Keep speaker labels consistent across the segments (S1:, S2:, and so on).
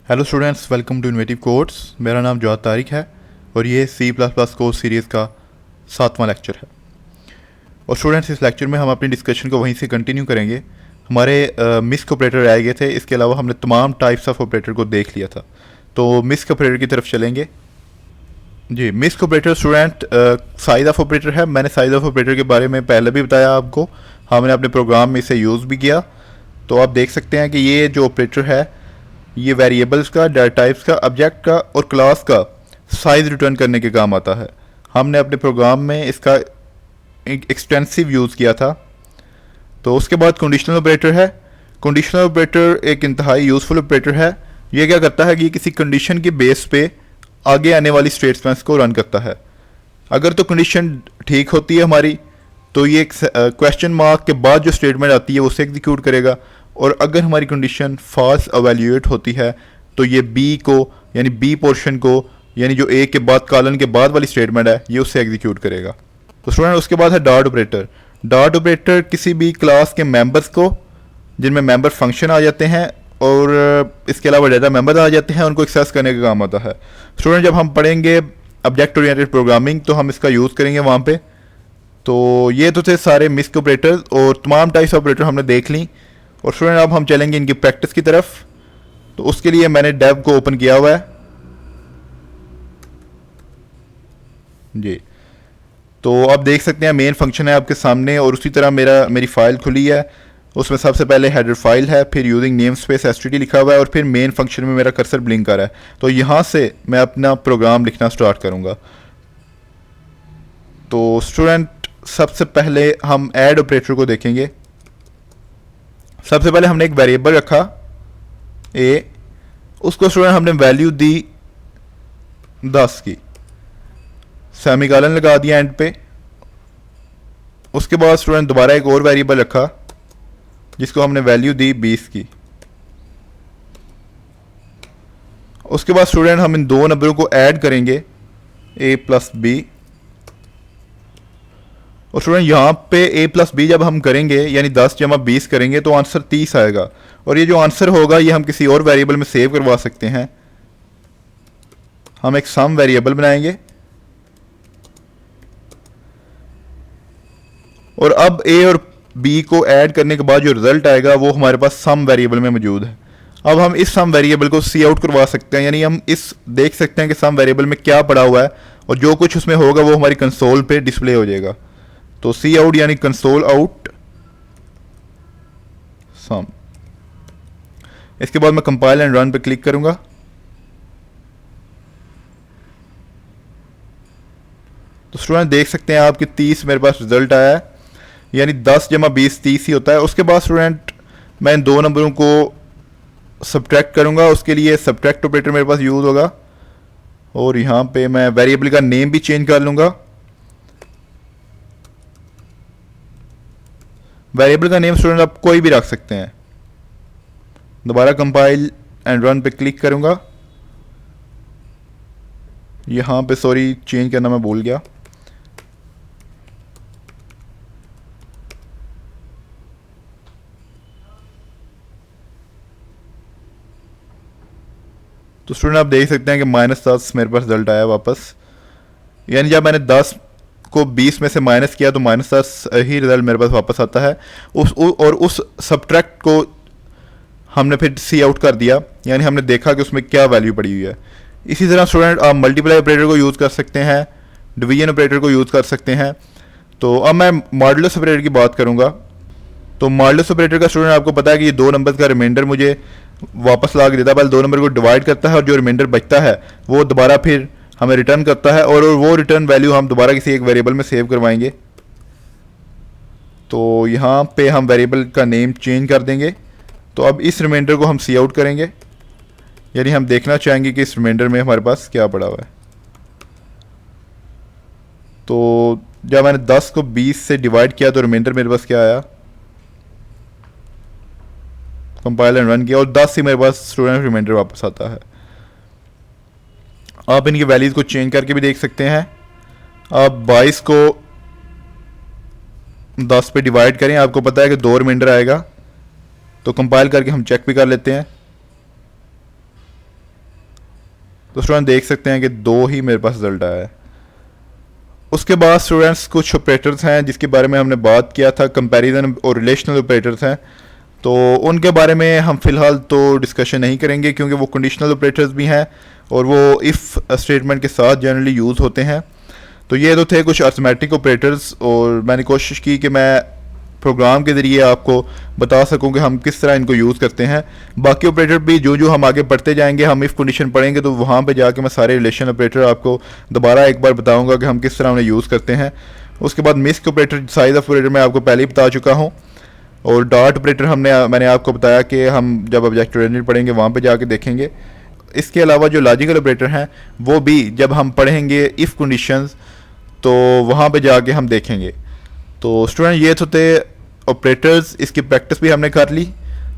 S1: Hello students, welcome to innovative course. मेरा नाम जवाद तारिक है और ये C++ कोर्स सीरीज़ का 7वां लेक्चर है। और स्टूडेंट्स, इस लेक्चर में हम अपनी डिस्कशन को वहीं से कंटिन्यू करेंगे। हमारे मिस्क ऑपरेटर रह गए थे, इसके अलावा हमने तमाम टाइप्स ऑफ ऑपरेटर को देख लिया था। तो मिस्क ऑपरेटर की तरफ चलेंगे। जी, misc operator student size of operator है। मैंने साइज ऑफ ऑपरेटर के बारे में पहले भी बताया आपको। हमने अपने प्रोग्राम में इसे यूज़ भी किया। तो आप देख सकते हैं कि ये जो ऑपरेटर है, ये वेरिएबल्स का, डाटा टाइप्स का, ऑब्जेक्ट का और क्लास का साइज रिटर्न करने के काम आता है। हमने अपने प्रोग्राम में इसका एक एक्सटेंसिव यूज़ किया था। तो उसके बाद कंडीशनल ऑपरेटर है। कंडीशनल ऑपरेटर एक इंतहाई यूज़फुल ऑपरेटर है। ये क्या करता है कि ये किसी कंडीशन के बेस पे आगे आने वाली स्टेटमेंट्स को रन करता है। अगर तो कंडीशन ठीक होती है हमारी, तो ये क्वेश्चन मार्क के बाद जो स्टेटमेंट आती है वो उसे एग्जीक्यूट करेगा। और अगर हमारी कंडीशन फॉल्स एवेल्यूएट होती है तो ये बी को, यानी बी पोर्शन को, यानी जो ए के बाद कॉलन के बाद वाली स्टेटमेंट है, ये उससे एग्जीक्यूट करेगा। तो स्टूडेंट, उसके बाद है डॉट ऑपरेटर। डॉट ऑपरेटर किसी भी क्लास के मेंबर्स को, जिनमें मेंबर फंक्शन आ जाते हैं और इसके अलावा डाटा मेंबर आ जाते हैं, उनको एक्सेस करने का काम आता है। स्टूडेंट, जब हम पढ़ेंगे ऑब्जेक्ट ओरिएंटेड प्रोग्रामिंग तो हम इसका यूज़ करेंगे वहाँ पे। तो ये तो थे सारे मिस्क ऑपरेटर और तमाम टाइप्स ऑपरेटर हमने देख ली। और स्टूडेंट, अब हम चलेंगे इनकी प्रैक्टिस की तरफ। तो उसके लिए मैंने डेव को ओपन किया हुआ है। जी, तो आप देख सकते हैं मेन फंक्शन है आपके सामने और उसी तरह मेरी फाइल खुली है। उसमें सबसे पहले हेडर फाइल है, फिर यूजिंग नेम स्पेस std लिखा हुआ है और फिर मेन फंक्शन में मेरा कर्सर ब्लिंक कर रहा है। तो यहाँ से मैं अपना प्रोग्राम लिखना स्टार्ट करूँगा। तो स्टूडेंट, सबसे पहले हम ऐड ऑपरेटर को देखेंगे। सबसे पहले हमने एक वेरिएबल रखा ए, उसको स्टूडेंट हमने वैल्यू दी 10 की, सेमीकोलन लगा दिया एंड पे। उसके बाद स्टूडेंट दोबारा एक और वेरिएबल रखा जिसको हमने वैल्यू दी 20 की। उसके बाद स्टूडेंट हम इन दो नंबरों को ऐड करेंगे, a प्लस बी। और स्टूडेंट, यहाँ पे a प्लस बी जब हम करेंगे, यानी 10 जमा 20 करेंगे, तो आंसर 30 आएगा। और ये जो आंसर होगा ये हम किसी और वेरिएबल में सेव करवा सकते हैं। हम एक सम वेरिएबल बनाएंगे और अब a और b को ऐड करने के बाद जो रिजल्ट आएगा वो हमारे पास सम वेरिएबल में मौजूद है। अब हम इस सम वेरिएबल को सी आउट करवा सकते हैं, यानी हम इस देख सकते हैं कि सम वेरिएबल में क्या पड़ा हुआ है और जो कुछ उसमें होगा वो हमारी कंसोल पे डिस्प्ले हो जाएगा। तो सी आउट यानी कंसोल आउट सम। इसके बाद मैं कंपाइल एंड रन पे क्लिक करूंगा। तो स्टूडेंट देख सकते हैं आपके 30 मेरे पास रिजल्ट आया है, यानी 10 जमा 20 30 ही होता है। उसके बाद स्टूडेंट मैं इन दो नंबरों को सब्ट्रैक्ट करूंगा। उसके लिए सब्ट्रैक्ट ऑपरेटर मेरे पास यूज होगा और यहाँ पे मैं वेरिएबल का नेम भी चेंज कर लूंगा। वेरिएबल का नेम स्टूडेंट आप कोई भी रख सकते हैं। दोबारा कंपाइल एंड रन पे क्लिक करूंगा। यहाँ पे सॉरी चेंज करना मैं भूल गया। तो स्टूडेंट आप देख सकते हैं कि -10 मेरे पास रिजल्ट आया वापस, यानी जब मैंने 10 को 20 में से माइनस किया तो -10 ही रिजल्ट मेरे पास वापस आता है। उस सब्ट्रैक्ट को हमने फिर सी आउट कर दिया, यानी हमने देखा कि उसमें क्या वैल्यू पड़ी हुई है। इसी तरह स्टूडेंट आप मल्टीप्लाई ऑपरेटर को यूज़ कर सकते हैं, डिवीजन ऑपरेटर को यूज़ कर सकते हैं। तो अब मैं मॉडुलस ऑपरेटर की बात करूँगा। तो मॉडुलस ऑपरेटर का स्टूडेंट आपको पता है कि ये दो नंबर का रिमाइंडर मुझे वापस ला के देता है। पहले दो नंबर को डिवाइड करता है और जो रिमाइंडर बचता है वो दोबारा फिर हमें रिटर्न करता है और वो रिटर्न वैल्यू हम दोबारा किसी एक वेरिएबल में सेव करवाएंगे। तो यहाँ पे हम वेरिएबल का नेम चेंज कर देंगे। तो अब इस रिमाइंडर को हम सी आउट करेंगे, यानी हम देखना चाहेंगे कि इस रिमाइंडर में हमारे पास क्या पड़ा हुआ है। तो जब मैंने 10 को 20 से डिवाइड किया तो रिमाइंडर मेरे पास क्या आया, कंपाइल एंड रन किया और 10 ही मेरे पास स्टूडेंट रिमाइंडर वापस आता है। आप इनकी वैल्यूज को चेंज करके भी देख सकते हैं। आप 22 को 10 पे डिवाइड करें, आपको पता है कि 2 रिमाइंडर आएगा। तो कंपाइल करके हम चेक भी कर लेते हैं। तो स्टूडेंट देख सकते हैं कि 2 ही मेरे पास रिजल्ट आया है। उसके बाद स्टूडेंट्स कुछ ऑपरेटर्स हैं जिसके बारे में हमने बात किया था, कंपैरिजन और रिलेशनल ऑपरेटर्स हैं, तो उनके बारे में हम फ़िलहाल तो डिस्कशन नहीं करेंगे क्योंकि वो कंडीशनल ऑपरेटर्स भी हैं और वो इफ़ स्टेटमेंट के साथ जनरली यूज़ होते हैं। तो ये तो थे कुछ अर्थमेटिक ऑपरेटर्स, और मैंने कोशिश की कि मैं प्रोग्राम के ज़रिए आपको बता सकूं कि हम किस तरह इनको यूज़ करते हैं। बाकी ऑपरेटर भी जो जो हम आगे पढ़ते जाएंगे, हम इफ़ कंडीशन पढ़ेंगे तो वहाँ पे जाके मैं सारे रिलेशन ऑपरेटर आपको दोबारा एक बार बताऊंगा कि हम किस तरह उन्हें यूज़ करते हैं। उसके बाद मिस्क ऑपरेटर, साइज ऑपरेटर मैं आपको पहले ही बता चुका हूँ, और डॉट ऑपरेटर मैंने आपको बताया कि हम जब ऑब्जेक्ट ओरिएंटेड पढ़ेंगे वहाँ पे जाके देखेंगे। इसके अलावा जो लॉजिकल ऑपरेटर हैं वो भी जब हम पढ़ेंगे इफ़ कंडीशंस तो वहाँ पे जाके हम देखेंगे। तो स्टूडेंट ये तो थे ऑपरेटर्स, इसकी प्रैक्टिस भी हमने कर ली।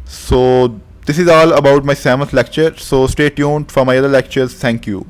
S1: So this is all about my 7th lecture, so stay tuned for my other lectures. Thank you.